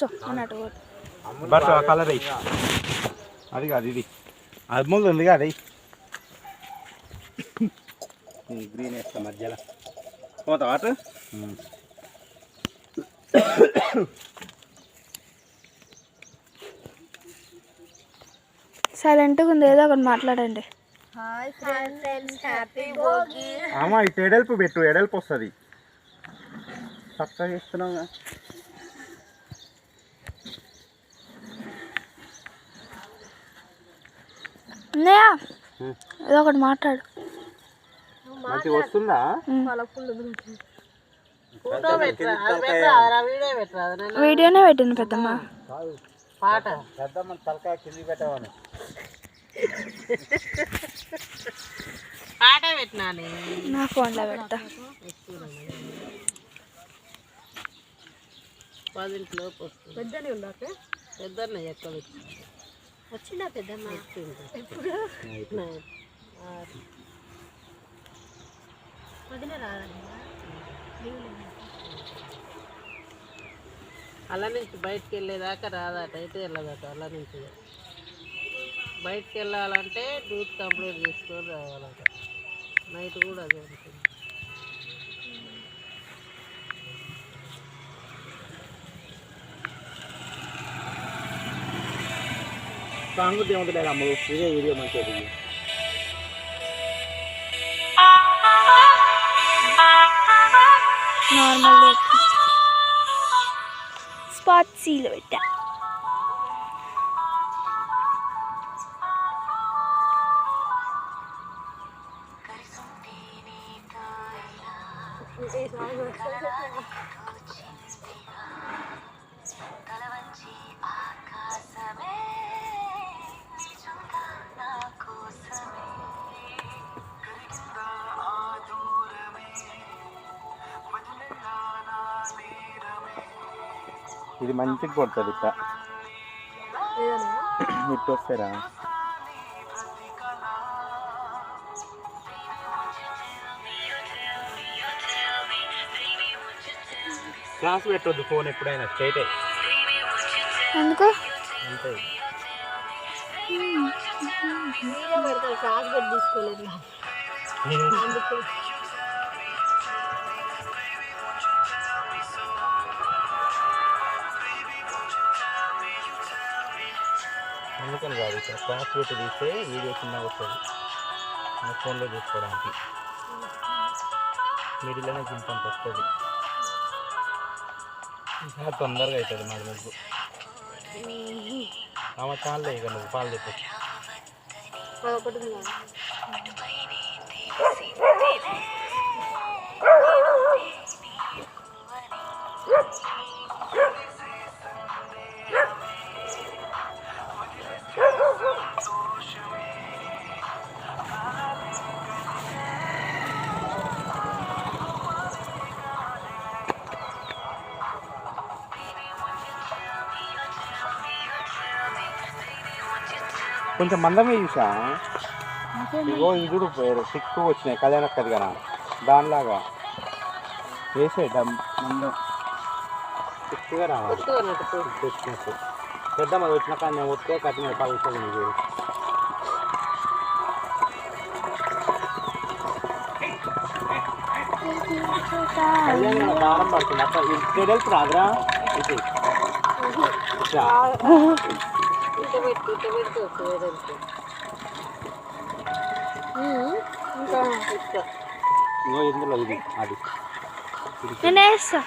కూర్చో అన్నట్టు బట్ ఆ కలర్ అది కాదు ఇది అది ముందు ఉంది కదా గ్రీన్ వేస్తా మధ్యలో పోతా వాటర్ సైలెంట్గా ఉంది, ఏదో ఒకటి మాట్లాడండి. అమ్మా ఇటు ఎడల్పు పెట్టు, ఎడల్పు వస్తుంది. చక్కగా చేస్తున్నావు. ఏదో ఒకటి మాట్లాడు. మంచిగా వస్తుందా? వీడియోనే పెట్టింది పెద్దమ్మ. పెద్దమ్మ తలకాయ కింది పెట్టావని పాట పెట్టినా నా ఫోన్లో పెడతా. 10 వస్తుంది. పెద్దనే ఉందాక పెద్దన్న ఎక్కడ వచ్చిందా పెద్దమ్మ? అలా నుంచి బయటకు వెళ్ళేదాకా రాదట, అయితే వెళ్ళదట. అలా నుంచి బయటకు వెళ్ళాలంటే డ్యూటీ కంప్లీట్ చేసుకొని రావాలట. నైట్ కూడా అదే ఉంటుంది. సాంగ్ ఏముంటుంది అమ్మ, ఇదే వీడియో మంచిది. నార్మల్ స్పాట్ సీలు పెట్టా. ఇది మంచిగా కొడుతుంది ఇట్లా ఇట్టు వస్తారా. క్లాస్ పెట్టొద్దు ఫోన్ ఎప్పుడైనా స్ట్రైట్ ఎందుకు అంతే. క్లాస్ పెట్టి తీసుకోలేదు. అందుకని కాదు, ఇక్కడ క్లాస్ పెట్టి తీస్తే వీడియో చిన్నగా వస్తుంది నా ఫోన్లో చూసుకోవడానికి. మిడిల్లోనే చింతంత వస్తుంది, తొందరగా అవుతుంది మాది ముగ్గు. ఆమె చాలే ఇక నువ్వు పాలు చెప్పచ్చు. కొంచెం మందమే చూసా. ఇగో ఇందుడు సిక్కు వచ్చినాయి కళ్యాణ కదిగా దానిలాగా వేసే మందం సిక్కుగా రావాలి. వచ్చినట్టు పెద్దమ్మ వచ్చిన కానీ నేను వస్తే కట్టిన పలుస్తుంది మీరు. కళ్యాణ కారం పడుతుంది అక్కడ వెడల్పు రాదురా. ఇది ఇందులో ఇది అది నేను వేస్తా.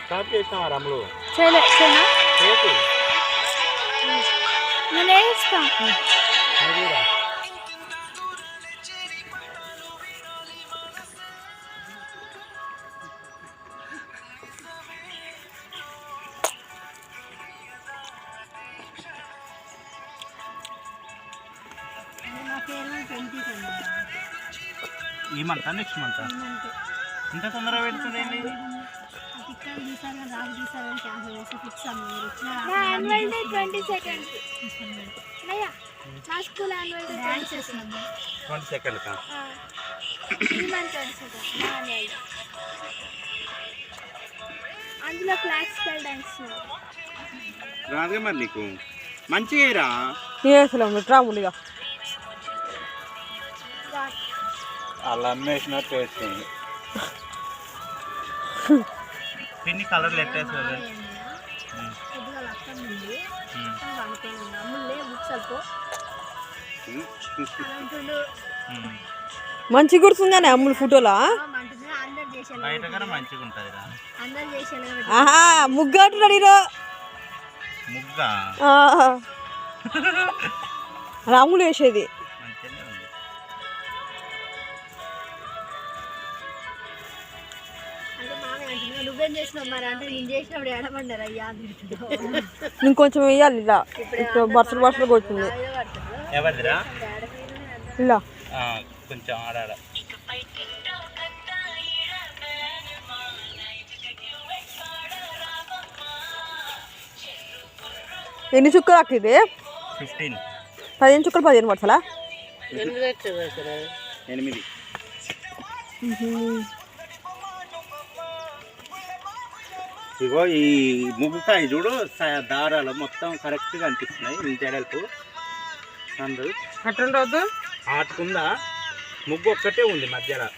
స్టార్ట్ చేసినావా రమ్ములు? నేను వేస్తా. ఈ మంత్ నెక్స్ట్ మంత్ ఇంత తొందరగా పెడుతుంది. Annual day 20 seconds. మా స్కూల్ యాన్యువల్ డే 20 సెకండ్కా అందులో క్లాసికల్ డాన్స్ రాదుగా మరి నీకు మంచిగా అసలు రాములుగా అలా అమ్మేసినట్టు వేస్తుంది పిన్ని కలర్లు ఎట్టేస్తుంది మంచి గుర్తుందానే అమ్ములు ఫోటోలా బయట కూడా మంచిగా ఉంటుంది ఆహా ముగ్గు అంటున్నాడు ఈరో ముగ్గ రాములు వేసేది మంచిగానే ఉంది నువ్వేం చేసినావు మరి అంటే నేను చేసినప్పుడు ఎడమన్నారు అయ్యా ఇంకొంచెం వేయాలి ఇలా బర్సలు బర్సలు కొట్టింది ఎవరిదిరా ఇలా కొంచెం ఆడాడ ఎన్ని చుక్కలు అక్కడ 15 15 చుక్కలు 15 పడసలా 8 ఇగో ఈ ముగ్గుకాయ చూడు దారాలు మొత్తం కరెక్ట్గా అనిపిస్తున్నాయి ఇంత ఎడల్పు అందు అట్టుండవద్దు ఆటుకుందా ముగ్గు ఒక్కటే ఉంది మధ్యలో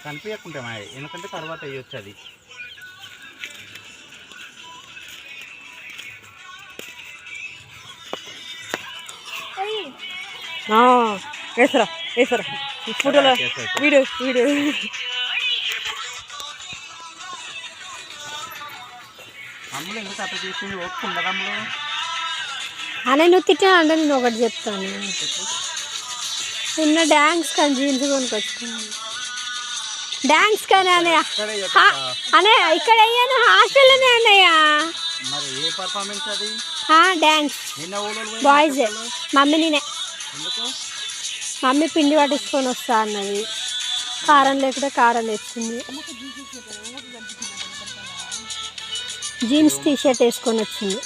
కనిపించకుంటే మా ఎందుకంటే తర్వాత వేయొచ్చు అది వేసరా వేసరా ఫోటోలో వీడియో వీడియో అమ్ములు ఎందుకు అట్లా చేసింది ఒప్పుకుందా అమ్ములు అనే నువ్వు తిట్టినా అంటే నేను ఒకటి చెప్తాను నిన్న డ్యాన్స్ కానీ జీన్స్ కొనుకొచ్చుకున్నాను డ్యాన్స్ కానీ అన్నయ్య అన్నయ్య ఇక్కడ అయ్యాను హాస్టల్లోనే అన్నయ్య మరి ఏ పర్ఫార్మెన్స్ అది డ్యాన్స్ బాయ్స్ మమ్మీ నేనే మమ్మీ పిండి పట్టించుకొని వస్తా అన్నది కారం లేకుండా కారం తెచ్చింది జీన్స్ టీషర్ట్ వేసుకొని వచ్చింది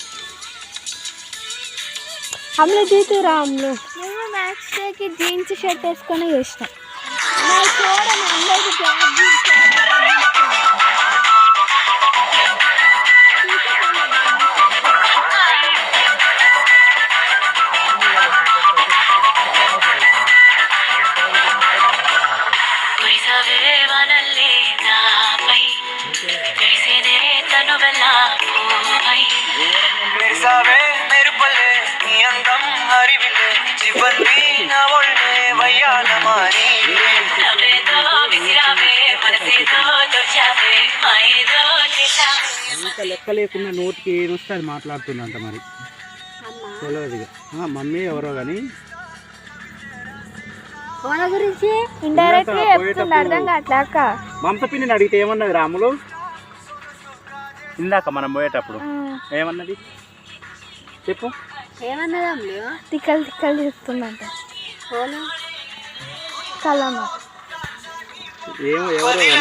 అమ్ములు దిగుతురా అమ్ములు మేము మ్యాక్స్ డేకి జీన్స్ షర్ట్ వేసుకొని చేసినాం అంత లెక్క లేకుండా నోటికి ఏది వస్తే అది మాట్లాడుతుందంట మరి తెలియదు మమ్మీ ఎవరో కానీ గురించి ఇండైరెక్ట్ అర్థం కావట్లేక మమత పిన్ని అడిగితే ఏమన్నది రాములు ఇందాక మనం పోయేటప్పుడు ఏమన్నది చెప్పు ఏమన్నది అమ్ములు తిక్కలు తిక్కలు చెప్తుందంట కలమ్మ ఏమో ఎవరో కానీ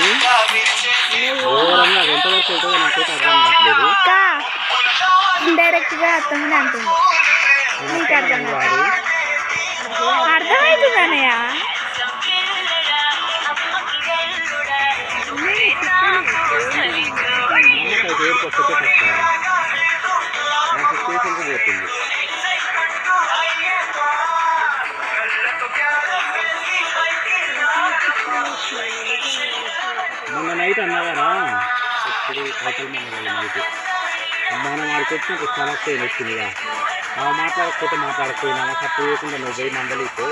ఎంతవరకు అవుతుందో నాకైతే అర్థం కావట్లేదు ఇండైరెక్ట్గా అర్థమని అంటుంది నీకు అర్థమవుతుంది అన్నయ్య పోతుంది మొన్న నైట్ అన్నగారా ఇప్పుడు హోటల్ నైట్ మనం వాడికి వచ్చినప్పుడు కనెక్ట్ అయిన వచ్చిందిగా మాట్లాడకపోతే మాట్లాడకపోయినా తప్పు చేయకుండా నువ్వు పోయి మందలితో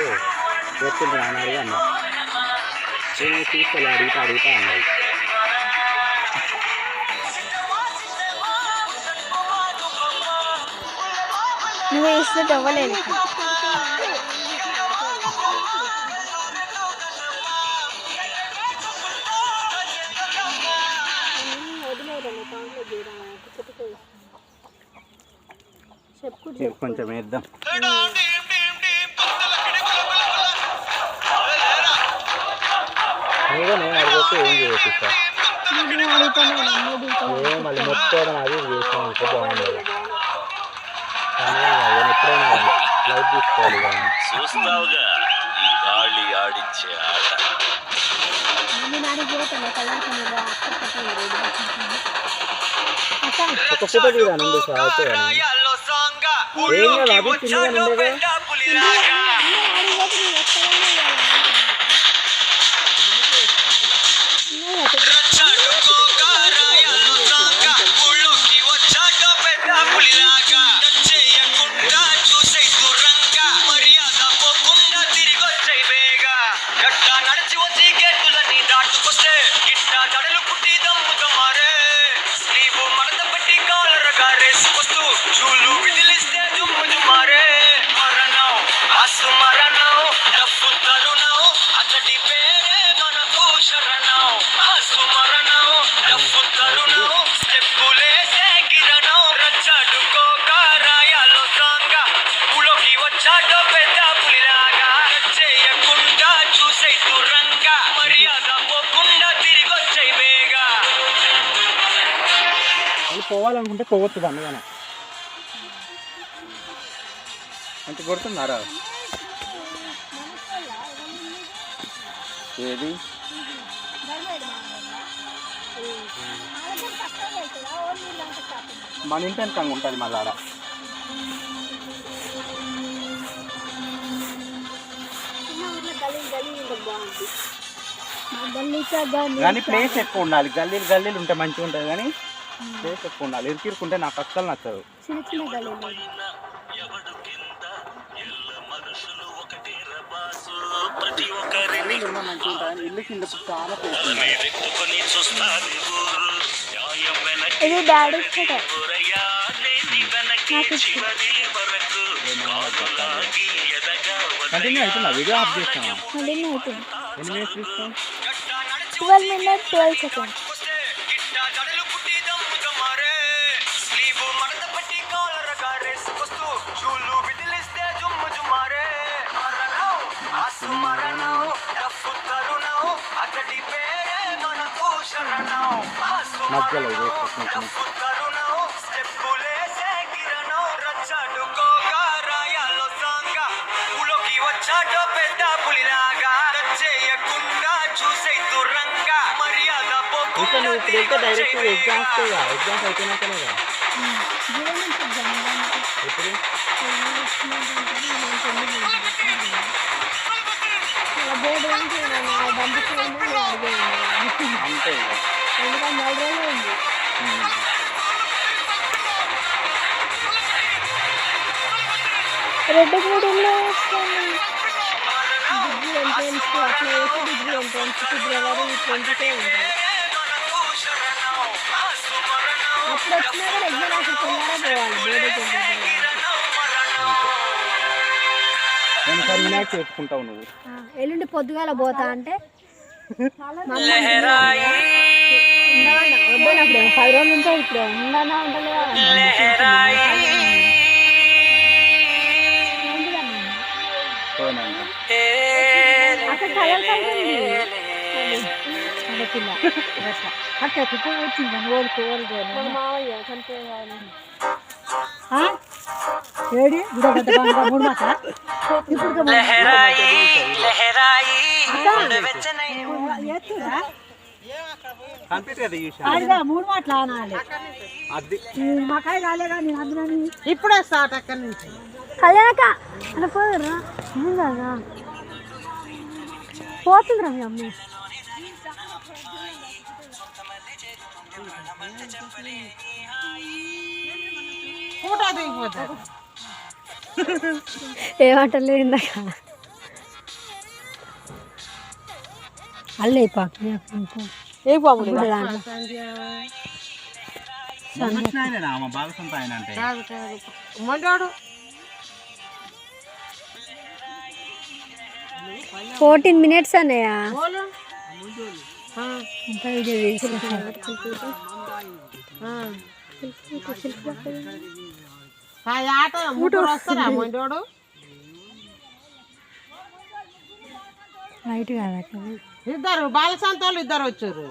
వస్తుంది అన్నాడుగా అన్నా నేను తీసుకెళ్ళి అడుగుతా అన్నది నువ్వు వేసినట్టు అవ్వలేదు కొంచెం వేద్దాం నువ్వు నేను అడిగితే ఏం చేయొచ్చు సార్ నేను అడుగుతున్నాను ఏం మళ్ళీ మొత్తం అది చేసాం ఇంకా బాగుండదు ఎప్పుడైనా లైట్ తీసుకోవాలి చూస్తావుగా ఈ గాలి ఆడించే ఆట నేను అడిగిపోతాను ఒక ఫోటో తీరానండి సార్ అవుతాయని ఏం కాదు అది చిన్నగా ఉండేగా పోవాలనుకుంటే పోవచ్చు అందుకనే అంటే కొడుతున్నారా ఏది మన ఇంటి వెనకంగా ఉంటుంది మళ్ళీ ఆడ కానీ ప్లేస్ ఎక్కువ ఉండాలి గల్లీలు గల్లీలు ఉంటే మంచిగా ఉంటుంది కానీ ప్లేస్ ఎక్కువ ఉండాలి ఇరుకిరుకుంటే నాకు అస్సలు నచ్చదు చిన్న చిన్న గల్లీలు మంచిగా ఉంటుంది ఇల్లు కింద చాలా ప్లేస్ ఉంది ఇది డాడీ కంటిన్యూ అవుతుందా వీడియో ఆఫ్ చేస్తాను కంటిన్యూ అవుతుంది ఎన్ని మినిట్స్ తీస్తాం 12 minutes 12 seconds మధ్యలో ఇప్పుడు డైరెక్ట్ ఎగ్జామ్స్ ఎగ్జామ్స్ అయిపోయినాకనే ఎప్పుడు అంతే రెడ్ గూడెంలో డిగ్రీ ఎంట్రన్స్ అట్లా వేసి డిగ్రీ ఎంట్రన్స్ ఫిబ్రవరి 20కే ఉంటుంది అప్పుడు వచ్చినా కూడా ఎగ్జామ్ రాసి తొందరగా పోవాలి ఒకసారి వినాయక చేసుకుంటావు నువ్వు ఎల్లుండి పొద్దుగాల పోతా అంటే వద్దనప్పుడు 10 రోజులు ఉంటాయి ఇప్పుడు ఉండనా ఉండలేదా అక్కడ కలర్ పిల్ల అక్కడ ఇప్పుడు వచ్చింది ఓడుకోవాలి మావయ్య చనిపోయాను ఏడి మూడు మాట ఇప్పుడు మూడు మాటలు అనాలి మాకాయ రాలేగా నేను అందులో ఇప్పుడే స్టార్ట్ అక్కడి నుంచి కళ్యాణక అలా పోదురా ఏం కాదా పోతుందిరా మీ అమ్మ ఏమంటలేదు ఇందాక అల్లే పాకు ఏ పాము బాగా సొంత ఆయన అంటే మంటాడు 14 minutes అన్నయ్య ఇంత వీడియో తీసి ఆట ముగ్గురు వస్తారా మంటోడు లైట్ కాదా ఇద్దరు బాలసంతోళ్ళు ఇద్దరు వచ్చారు.